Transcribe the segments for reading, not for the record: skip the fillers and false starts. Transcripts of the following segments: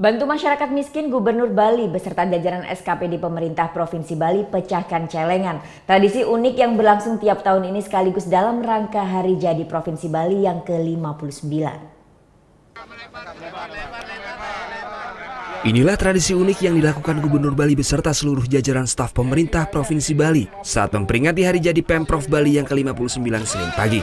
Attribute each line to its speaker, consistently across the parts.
Speaker 1: Bantu masyarakat miskin, Gubernur Bali beserta jajaran SKPD pemerintah Provinsi Bali pecahkan celengan. Tradisi unik yang berlangsung tiap tahun ini sekaligus dalam rangka Hari Jadi Provinsi Bali yang ke-59.
Speaker 2: Inilah tradisi unik yang dilakukan Gubernur Bali beserta seluruh jajaran staf pemerintah Provinsi Bali saat memperingati Hari Jadi Pemprov Bali yang ke-59 Senin pagi.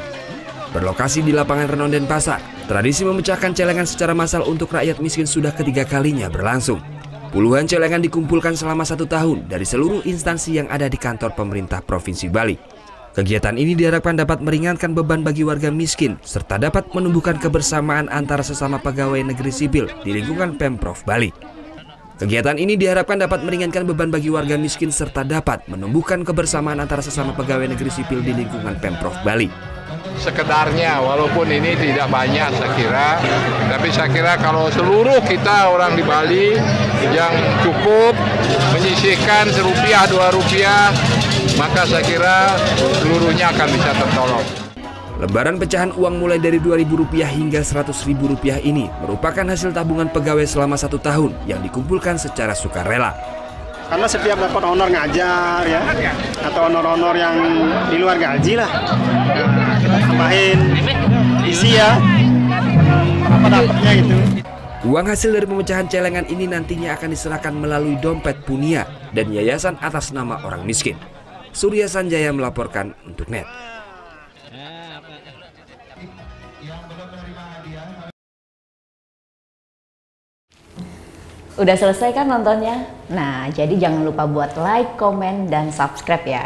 Speaker 2: Berlokasi di lapangan Renon Denpasar, tradisi memecahkan celengan secara massal untuk rakyat miskin sudah ketiga kalinya berlangsung. Puluhan celengan dikumpulkan selama 1 tahun dari seluruh instansi yang ada di kantor pemerintah Provinsi Bali. Kegiatan ini diharapkan dapat meringankan beban bagi warga miskin, serta dapat menumbuhkan kebersamaan antara sesama pegawai negeri sipil di lingkungan Pemprov Bali. Kegiatan ini diharapkan dapat meringankan beban bagi warga miskin serta dapat menumbuhkan kebersamaan antara sesama pegawai negeri sipil di lingkungan Pemprov Bali.
Speaker 3: Sekedarnya, walaupun ini tidak banyak saya kira, tapi saya kira kalau seluruh kita orang di Bali yang cukup menyisihkan Rp1, Rp2, maka saya kira seluruhnya akan bisa tertolong.
Speaker 2: Lebaran pecahan uang mulai dari Rp2.000 hingga Rp100.000 ini merupakan hasil tabungan pegawai selama 1 tahun yang dikumpulkan secara sukarela.
Speaker 4: Karena setiap dapat honor ngajar ya, atau honor-honor yang di luar gaji lah, kita tambahin isi ya, apa dapatnya gitu.
Speaker 2: Uang hasil dari pemecahan celengan ini nantinya akan diserahkan melalui dompet Punia dan yayasan atas nama orang miskin. Surya Sanjaya melaporkan untuk NET.
Speaker 1: Udah selesai kan nontonnya? Nah, jadi jangan lupa buat like, komen, dan subscribe ya.